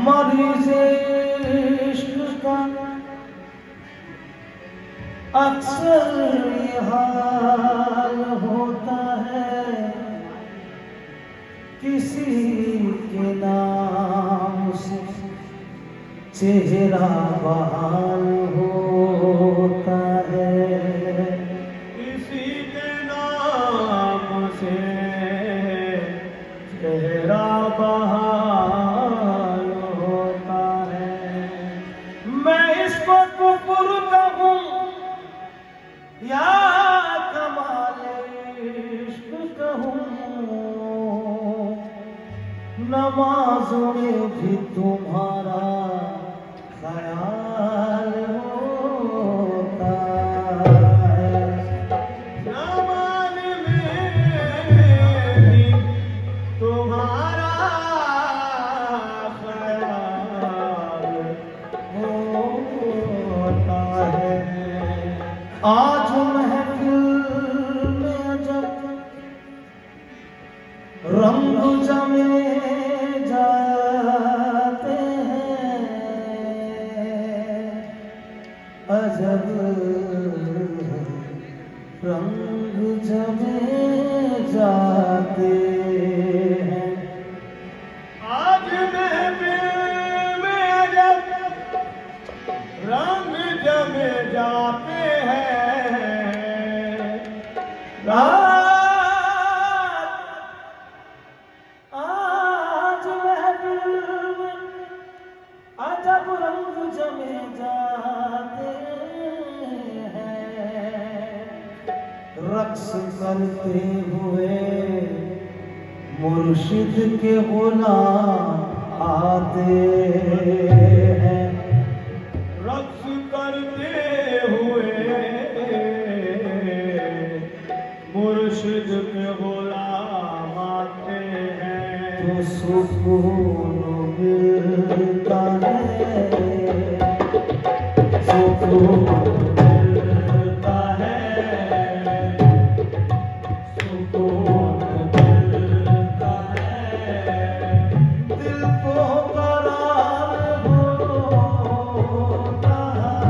मरीज़े इश्क का अक्सर ये हाल होता है, किसी के नाम से चेहरा बहाल होता है, किसी के नाम से चेहरा बहाल होता है। मैं इसको कुफर कहूँ या कमाल इश्क कहूँ, नमाज़ों में भी तुम्हारा ख्याल होता है, नमाज़ में भी तुम्हारा ख्याल होता है। आज महफिल में जब रंग जमे जाते हैं, अजब रंग जमे जाते हैं। आज महफिल में जब रंग जमे जाते हैं, आज महफिल में अजब रंग जमे जाते हैं, रक्स करते हुए मुर्शिद के गुलाम आते हैं, रक्स करते हुए मुर्शिद के गुलाम आते हैं, तो सुकून मिलता है, सुकून मिलता है, सुकून मिलता है, दिल को करार होता है,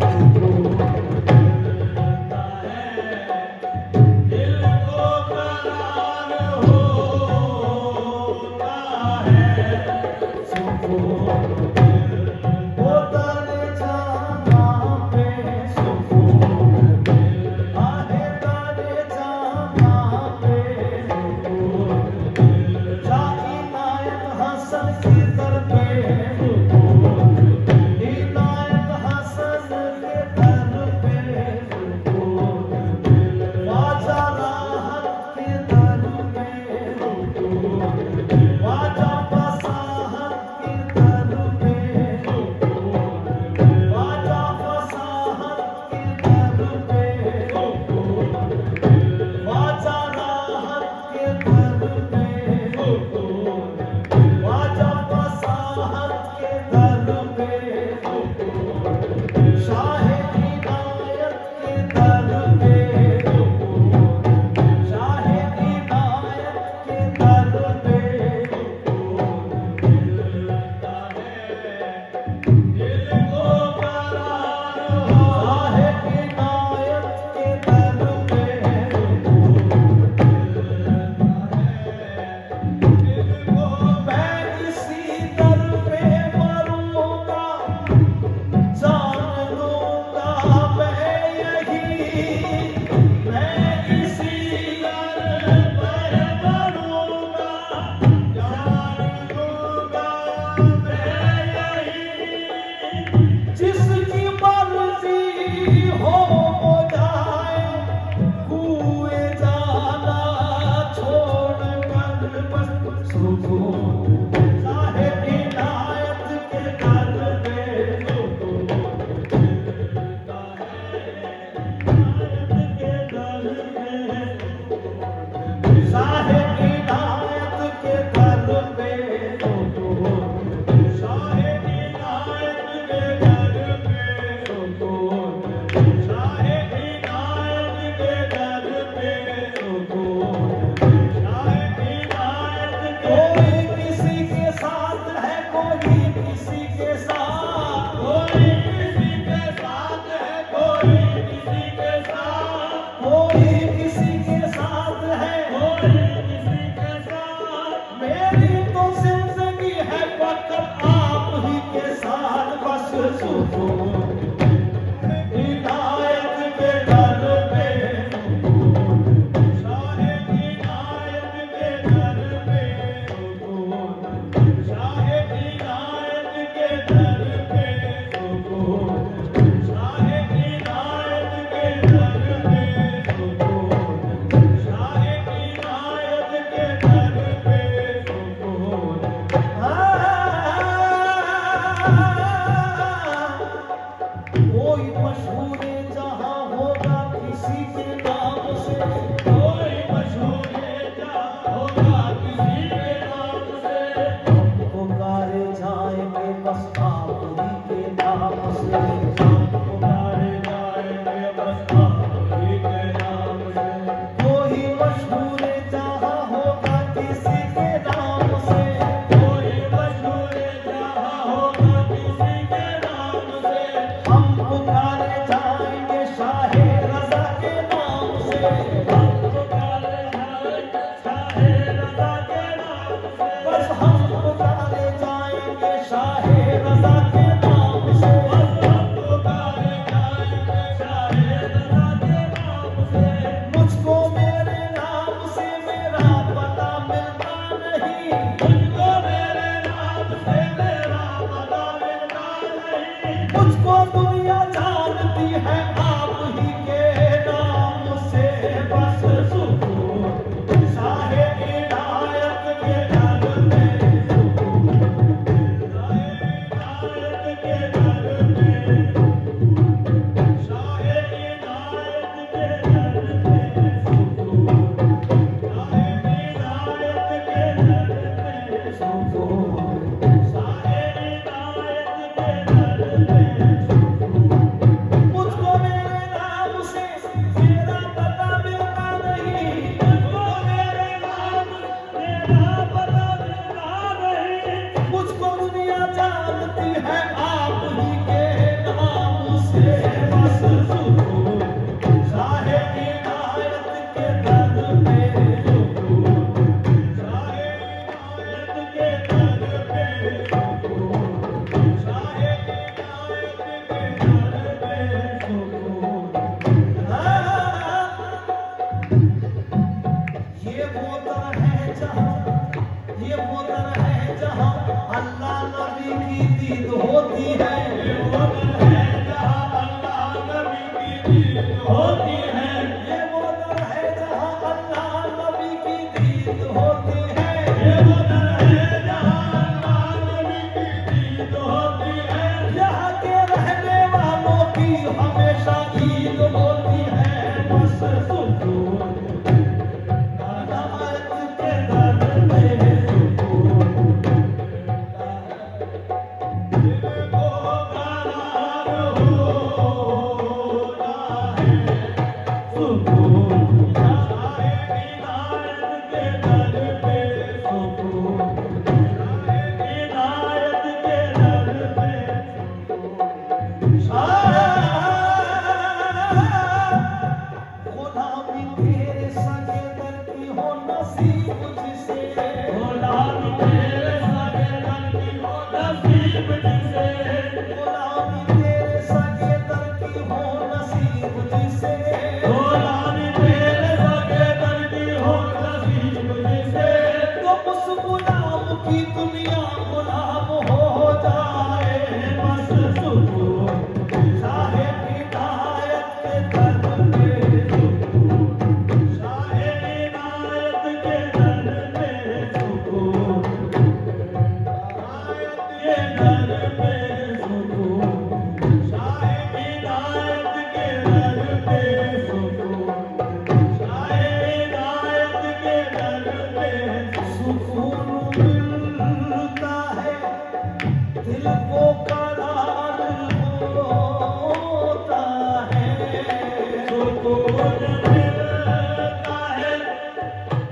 सुकून मिलता है, दिल को करार होता है, सुकून होता है, जाना कोई किसी के साथ है, कोई किसी के साथ, कोई किसी के साथ है, कोई किसी के साथ, कोई किसी के साथ है, कोई किसी के साथ। मेरी तो जिंदगी है वक्त आप ही के साथ, बस सुकून हिदायत के दर पे, शाहे इनायत के दर पे सुकून, शाहे इनायत के दर पे सुकून, शाहे इनायत के दर पे सुकून, शाहे इनायत के दर पे सुकून। कोई मशहूर जहां होगा किसी के नाम से, कोई मशहूर जहां होगा किसी के नाम से, पुकारे जाएंगे बस आप ही के नाम से, पुकारे जाएंगे बस आप ही के नाम से। कोई मशहूर जहां होगा किसी के नाम से, कोई मशहूर जहां होगा किसी के नाम से, हम पुकारे जाएंगे शाहे रज़ा के नाम से, हम पुकारे जाएंगे शाहे रज़ा के नाम से, बस हम पुकारे जाएंगे शाहे रज़ा के नाम से, बस हम पुकारे जाएंगे शाहे रज़ा के नाम से। मुझको मेरे नाम से मेरा पता मिलता नहीं, मुझको मेरे नाम से मेरा पता मिलता नहीं, मुझको दुनिया जानती है आप ही के नाम से, बस सुकून शाहे इनायत के दर पे सुकून, शाहे इनायत के दर पे, शाहे इनायत के दर पे सुकून, शाहे इनायत के दर पे सुकून शाहे इनायत के दर पे सुकून। मुझको मेरे नाम से मेरा पता मिलता नहीं, मुझको मेरे नाम मेरा पता मिलता नहीं, मुझको दुनिया जानती है आप ही के नाम से, बस सुकून शाहे इनायत के दर पे सुकून, शाहे इनायत के दर पे सुकून, शाहे इनायत के दर पे सुकून। ये वो दर है जहाँ, ये वो दर है जहाँ अल्लाह नबी की दीद होती है, ये वो दर है जहाँ अल्लाह नबी की दीद होती है, ये वो दर है जहाँ अल्लाह नबी की दीद होती है, ये वो दर है जहाँ अल्लाह नबी की दीद होती है, यहाँ के रहने वालों की हमेशा ईद होती है, बस सुकून हिदायत के दर पे सुकून, दिल को करार होता है सुकून शाहे इनायत के दर पे सुकून, शाहे इनायत के दर पे गुलामी तेरे सगे दर की हो नसीब जिसे, गुलामी तेरे सगे दर की हो नसीब जिसे, गुलामी तेरे सगे दर की हो नसीब जिसे, गुलामी तेरे सगे दर की हो नसीब जिसे, तो उस गुलाम की दुनिया गुलाम हो जाए, बस सुकून शाहे हिदायत के दर पे सुकून, शाहे इनायत के दर पे सुकून, इनायत के दर पे सुकून, शाहे इनायत के दर पे सुकून, शाहे इनायत के दर पे सुकून मिलता है दिल को करार होता है, सुकून मिलता है,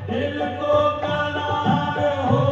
दिल को करार हो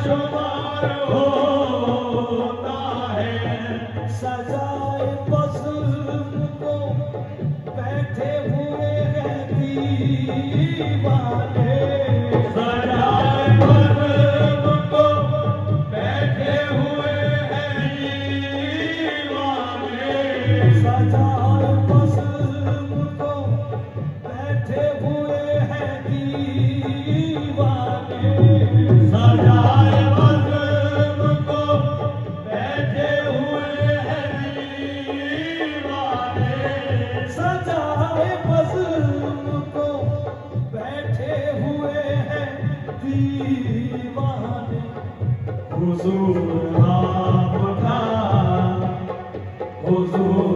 शुमार होता है। सजाए बज़्म को बैठे हुए हैं दीवाने। सजाए बज़्म को बैठे हुए हैं दीवाने। सजाए बज़्म को बैठे हुए हैं दीवाने। सजाए बज़्म को बैठे हुए हैं दीवाने। सजाए बज़्म को बैठे हुए हैं दीवाने। हुजूर आपका, हुजूर